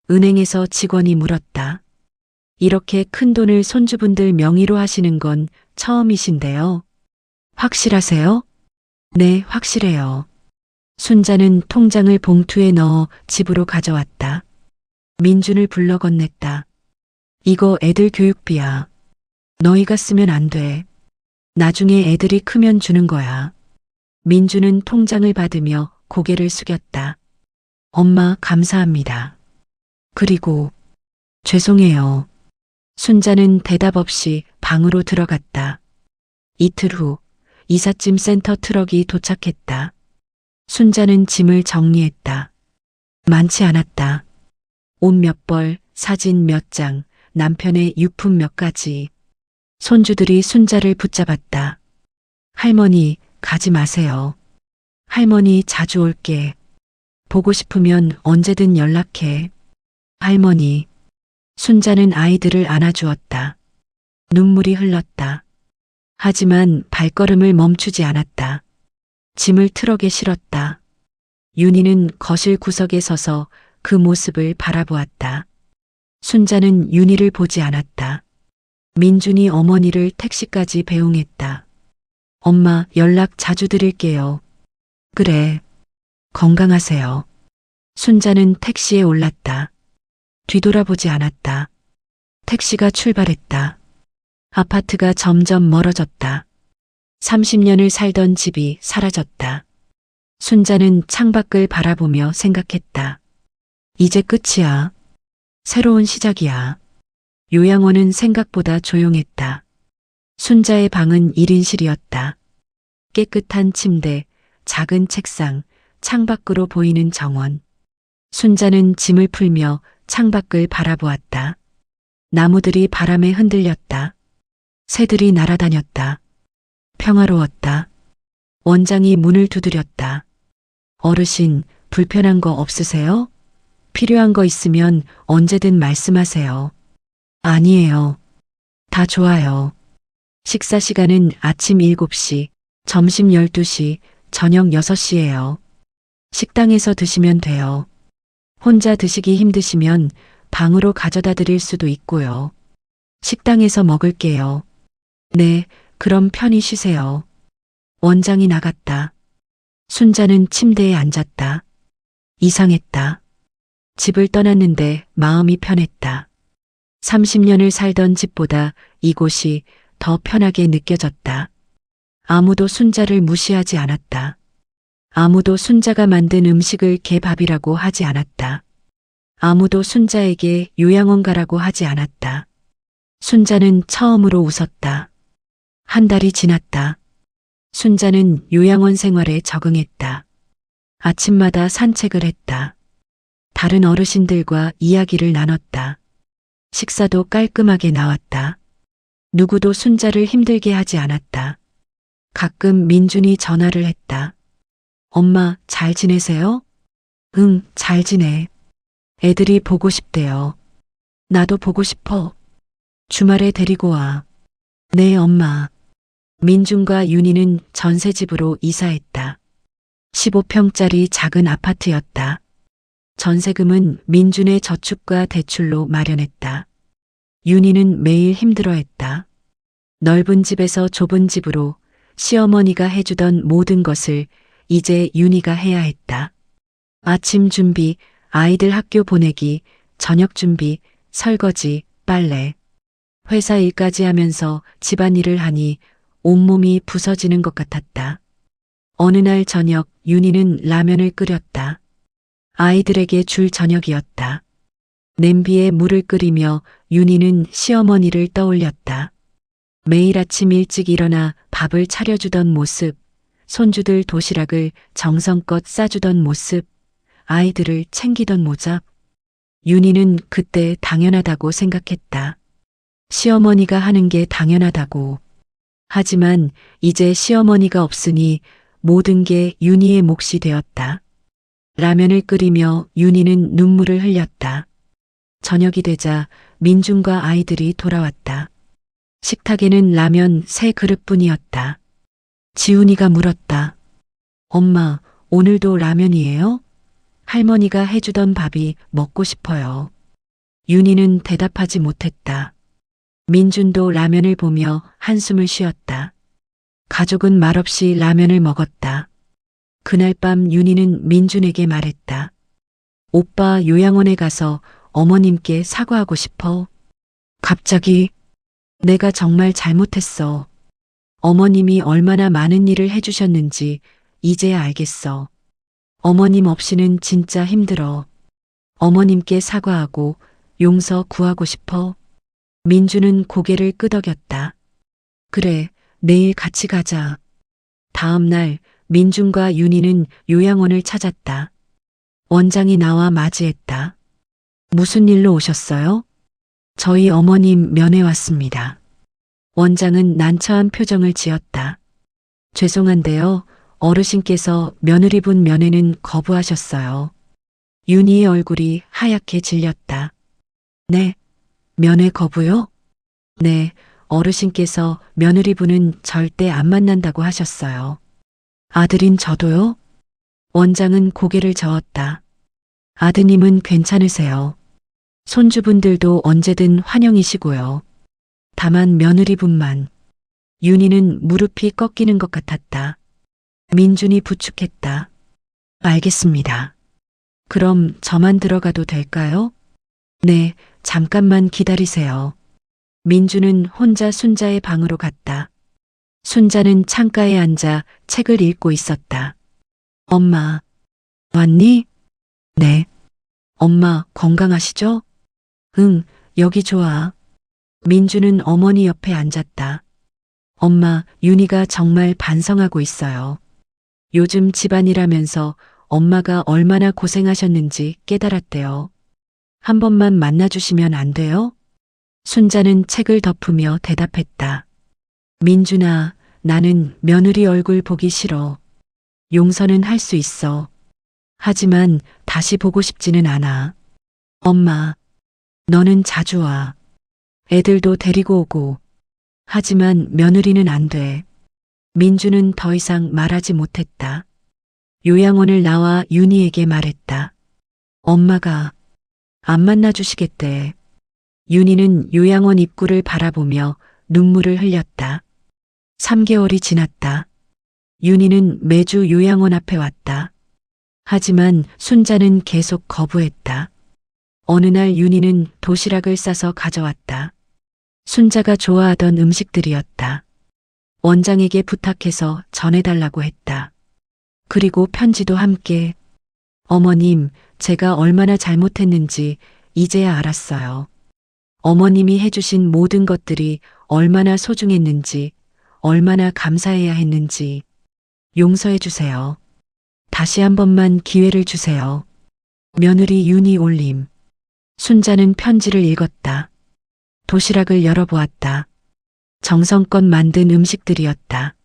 은행에서 직원이 물었다. 이렇게 큰 돈을 손주분들 명의로 하시는 건 처음이신데요. 확실하세요? 네, 확실해요. 순자는 통장을 봉투에 넣어 집으로 가져왔다. 민준을 불러 건넸다. 이거 애들 교육비야. 너희가 쓰면 안 돼. 나중에 애들이 크면 주는 거야. 민준은 통장을 받으며 고개를 숙였다. 엄마, 감사합니다. 그리고 죄송해요. 순자는 대답 없이 방으로 들어갔다. 이틀 후 이삿짐 센터 트럭이 도착했다. 순자는 짐을 정리했다. 많지 않았다. 옷 몇 벌, 사진 몇 장, 남편의 유품 몇 가지. 손주들이 순자를 붙잡았다. 할머니, 가지 마세요. 할머니, 자주 올게. 보고 싶으면 언제든 연락해. 할머니. 순자는 아이들을 안아주었다. 눈물이 흘렀다. 하지만 발걸음을 멈추지 않았다. 짐을 트럭에 실었다. 윤희는 거실 구석에 서서 그 모습을 바라보았다. 순자는 윤희를 보지 않았다. 민준이 어머니를 택시까지 배웅했다. 엄마, 연락 자주 드릴게요. 그래. 건강하세요. 순자는 택시에 올랐다. 뒤돌아보지 않았다. 택시가 출발했다. 아파트가 점점 멀어졌다. 30년을 살던 집이 사라졌다. 순자는 창밖을 바라보며 생각했다. 이제 끝이야. 새로운 시작이야. 요양원은 생각보다 조용했다. 순자의 방은 1인실이었다. 깨끗한 침대, 작은 책상, 창밖으로 보이는 정원. 순자는 짐을 풀며 창밖을 바라보았다. 나무들이 바람에 흔들렸다. 새들이 날아다녔다. 평화로웠다. 원장이 문을 두드렸다. 어르신, 불편한 거 없으세요? 필요한 거 있으면 언제든 말씀하세요. 아니에요. 다 좋아요. 식사 시간은 아침 7시, 점심 12시, 저녁 6시예요. 식당에서 드시면 돼요. 혼자 드시기 힘드시면 방으로 가져다 드릴 수도 있고요. 식당에서 먹을게요. 네, 그럼 편히 쉬세요. 원장이 나갔다. 순자는 침대에 앉았다. 이상했다. 집을 떠났는데 마음이 편했다. 30년을 살던 집보다 이곳이 더 편하게 느껴졌다. 아무도 순자를 무시하지 않았다. 아무도 순자가 만든 음식을 개밥이라고 하지 않았다. 아무도 순자에게 요양원 가라고 하지 않았다. 순자는 처음으로 웃었다. 한 달이 지났다. 순자는 요양원 생활에 적응했다. 아침마다 산책을 했다. 다른 어르신들과 이야기를 나눴다. 식사도 깔끔하게 나왔다. 누구도 순자를 힘들게 하지 않았다. 가끔 민준이 전화를 했다. 엄마, 잘 지내세요? 응, 잘 지내. 애들이 보고 싶대요. 나도 보고 싶어. 주말에 데리고 와. 네, 엄마. 민준과 윤희는 전세집으로 이사했다. 15평짜리 작은 아파트였다. 전세금은 민준의 저축과 대출로 마련했다. 윤희는 매일 힘들어했다. 넓은 집에서 좁은 집으로 시어머니가 해주던 모든 것을 이제 윤희가 해야 했다. 아침 준비, 아이들 학교 보내기, 저녁 준비, 설거지, 빨래. 회사 일까지 하면서 집안일을 하니 온몸이 부서지는 것 같았다. 어느 날 저녁 윤희는 라면을 끓였다. 아이들에게 줄 저녁이었다. 냄비에 물을 끓이며 윤희는 시어머니를 떠올렸다. 매일 아침 일찍 일어나 밥을 차려주던 모습, 손주들 도시락을 정성껏 싸주던 모습, 아이들을 챙기던 모습. 윤희는 그때 당연하다고 생각했다. 시어머니가 하는 게 당연하다고. 하지만 이제 시어머니가 없으니 모든 게 윤희의 몫이 되었다. 라면을 끓이며 윤희는 눈물을 흘렸다. 저녁이 되자 민준과 아이들이 돌아왔다. 식탁에는 라면 3그릇뿐이었다. 지훈이가 물었다. 엄마, 오늘도 라면이에요? 할머니가 해주던 밥이 먹고 싶어요. 윤희는 대답하지 못했다. 민준도 라면을 보며 한숨을 쉬었다. 가족은 말없이 라면을 먹었다. 그날 밤 윤희는 민준에게 말했다. 오빠 요양원에 가서 어머님께 사과하고 싶어. 갑자기 내가 정말 잘못했어. 어머님이 얼마나 많은 일을 해주셨는지 이제야 알겠어. 어머님 없이는 진짜 힘들어. 어머님께 사과하고 용서 구하고 싶어. 민주는 고개를 끄덕였다. 그래, 내일 같이 가자. 다음 날 민준과 윤희는 요양원을 찾았다. 원장이 나와 맞이했다. 무슨 일로 오셨어요? 저희 어머님 면회 왔습니다. 원장은 난처한 표정을 지었다. 죄송한데요. 어르신께서 며느리분 면회는 거부하셨어요. 윤희의 얼굴이 하얗게 질렸다. 네, 면회 거부요? 네, 어르신께서 며느리분은 절대 안 만난다고 하셨어요. 아들인 저도요? 원장은 고개를 저었다. 아드님은 괜찮으세요. 손주분들도 언제든 환영이시고요. 다만 며느리분만. 윤희는 무릎이 꺾이는 것 같았다. 민준이 부축했다. 알겠습니다. 그럼 저만 들어가도 될까요? 네, 잠깐만 기다리세요. 민준은 혼자 순자의 방으로 갔다. 순자는 창가에 앉아 책을 읽고 있었다. 엄마, 왔니? 네. 엄마 건강하시죠? 응, 여기 좋아. 민주는 어머니 옆에 앉았다. 엄마, 윤희가 정말 반성하고 있어요. 요즘 집안일하면서 엄마가 얼마나 고생하셨는지 깨달았대요. 한 번만 만나주시면 안 돼요? 순자는 책을 덮으며 대답했다. 민준아, 나는 며느리 얼굴 보기 싫어. 용서는 할 수 있어. 하지만 다시 보고 싶지는 않아. 엄마, 너는 자주 와. 애들도 데리고 오고. 하지만 며느리는 안 돼. 민주는 더 이상 말하지 못했다. 요양원을 나와 윤희에게 말했다. 엄마가 안 만나주시겠대. 윤희는 요양원 입구를 바라보며 눈물을 흘렸다. 3개월이 지났다. 윤희는 매주 요양원 앞에 왔다. 하지만 순자는 계속 거부했다. 어느 날 윤희는 도시락을 싸서 가져왔다. 순자가 좋아하던 음식들이었다. 원장에게 부탁해서 전해달라고 했다. 그리고 편지도 함께. 어머님, 제가 얼마나 잘못했는지 이제야 알았어요. 어머님이 해주신 모든 것들이 얼마나 소중했는지, 얼마나 감사해야 했는지. 용서해 주세요. 다시 한 번만 기회를 주세요. 며느리 윤희 올림. 순자는 편지를 읽었다. 도시락을 열어보았다. 정성껏 만든 음식들이었다.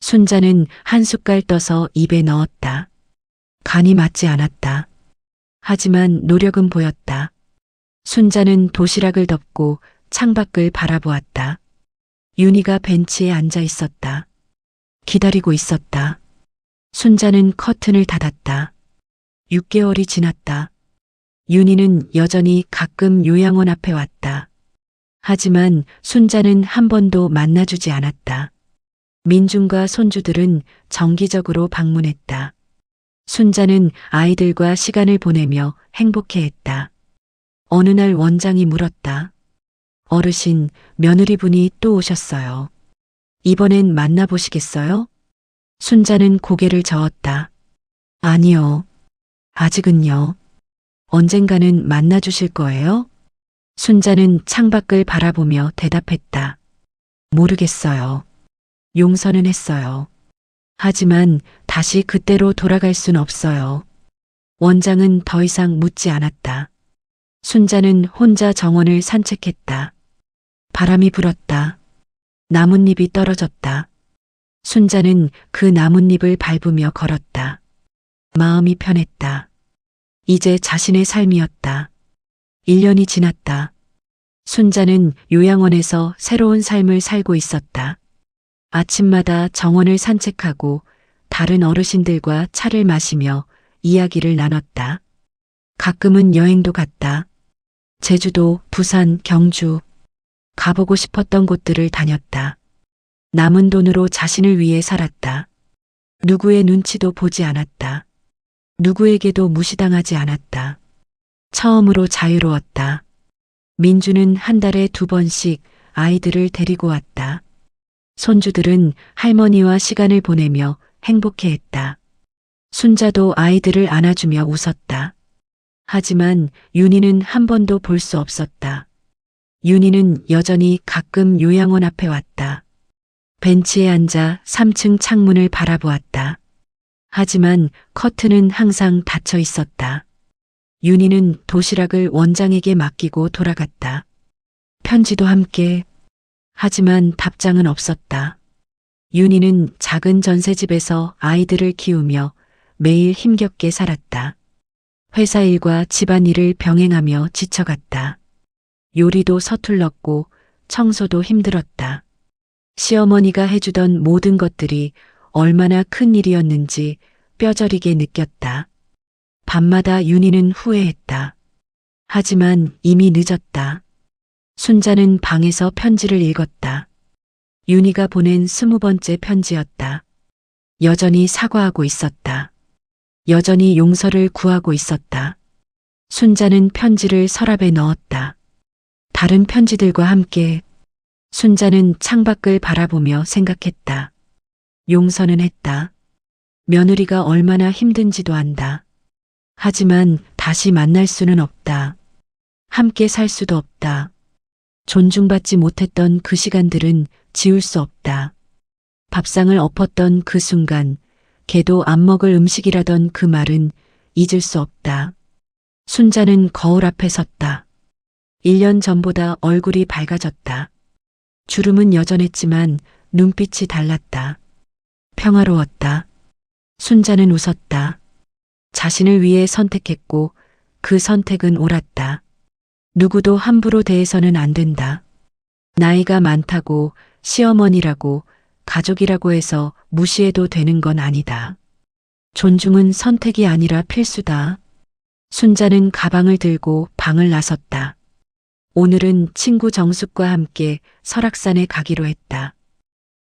순자는 한 숟갈 떠서 입에 넣었다. 간이 맞지 않았다. 하지만 노력은 보였다. 순자는 도시락을 덮고 창밖을 바라보았다. 윤희가 벤치에 앉아 있었다. 기다리고 있었다. 순자는 커튼을 닫았다. 6개월이 지났다. 윤희는 여전히 가끔 요양원 앞에 왔다. 하지만 순자는 한 번도 만나주지 않았다. 민준과 손주들은 정기적으로 방문했다. 순자는 아이들과 시간을 보내며 행복해했다. 어느 날 원장이 물었다. 어르신, 며느리분이 또 오셨어요. 이번엔 만나보시겠어요? 순자는 고개를 저었다. 아니요. 아직은요. 언젠가는 만나주실 거예요? 순자는 창밖을 바라보며 대답했다. 모르겠어요. 용서는 했어요. 하지만 다시 그때로 돌아갈 순 없어요. 원장은 더 이상 묻지 않았다. 순자는 혼자 정원을 산책했다. 바람이 불었다. 나뭇잎이 떨어졌다. 순자는 그 나뭇잎을 밟으며 걸었다. 마음이 편했다. 이제 자신의 삶이었다. 1년이 지났다. 순자는 요양원에서 새로운 삶을 살고 있었다. 아침마다 정원을 산책하고 다른 어르신들과 차를 마시며 이야기를 나눴다. 가끔은 여행도 갔다. 제주도, 부산, 경주. 가보고 싶었던 곳들을 다녔다. 남은 돈으로 자신을 위해 살았다. 누구의 눈치도 보지 않았다. 누구에게도 무시당하지 않았다. 처음으로 자유로웠다. 민주는 한 달에 2번씩 아이들을 데리고 왔다. 손주들은 할머니와 시간을 보내며 행복해했다. 순자도 아이들을 안아주며 웃었다. 하지만 윤희는 한 번도 볼 수 없었다. 윤희는 여전히 가끔 요양원 앞에 왔다. 벤치에 앉아 3층 창문을 바라보았다. 하지만 커튼은 항상 닫혀 있었다. 윤희는 도시락을 원장에게 맡기고 돌아갔다. 편지도 함께. 하지만 답장은 없었다. 윤희는 작은 전셋집에서 아이들을 키우며 매일 힘겹게 살았다. 회사 일과 집안일을 병행하며 지쳐갔다. 요리도 서툴렀고 청소도 힘들었다. 시어머니가 해주던 모든 것들이 얼마나 큰 일이었는지 뼈저리게 느꼈다. 밤마다 윤희는 후회했다. 하지만 이미 늦었다. 순자는 방에서 편지를 읽었다. 윤희가 보낸 20번째 편지였다. 여전히 사과하고 있었다. 여전히 용서를 구하고 있었다. 순자는 편지를 서랍에 넣었다. 다른 편지들과 함께. 순자는 창밖을 바라보며 생각했다. 용서는 했다. 며느리가 얼마나 힘든지도 안다. 하지만 다시 만날 수는 없다. 함께 살 수도 없다. 존중받지 못했던 그 시간들은 지울 수 없다. 밥상을 엎었던 그 순간, 개도 안 먹을 음식이라던 그 말은 잊을 수 없다. 순자는 거울 앞에 섰다. 1년 전보다 얼굴이 밝아졌다. 주름은 여전했지만 눈빛이 달랐다. 평화로웠다. 순자는 웃었다. 자신을 위해 선택했고 그 선택은 옳았다. 누구도 함부로 대해서는 안 된다. 나이가 많다고 시어머니라고 가족이라고 해서 무시해도 되는 건 아니다. 존중은 선택이 아니라 필수다. 순자는 가방을 들고 방을 나섰다. 오늘은 친구 정숙과 함께 설악산에 가기로 했다.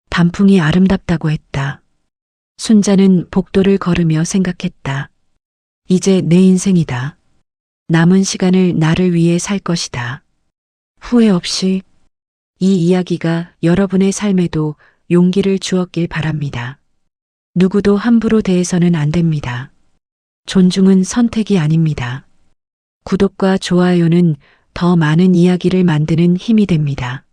단풍이 아름답다고 했다. 순자는 복도를 걸으며 생각했다. 이제 내 인생이다. 남은 시간을 나를 위해 살 것이다. 후회 없이. 이 이야기가 여러분의 삶에도 용기를 주었길 바랍니다. 누구도 함부로 대해서는 안 됩니다. 존중은 선택이 아닙니다. 구독과 좋아요는 더 많은 이야기를 만드는 힘이 됩니다.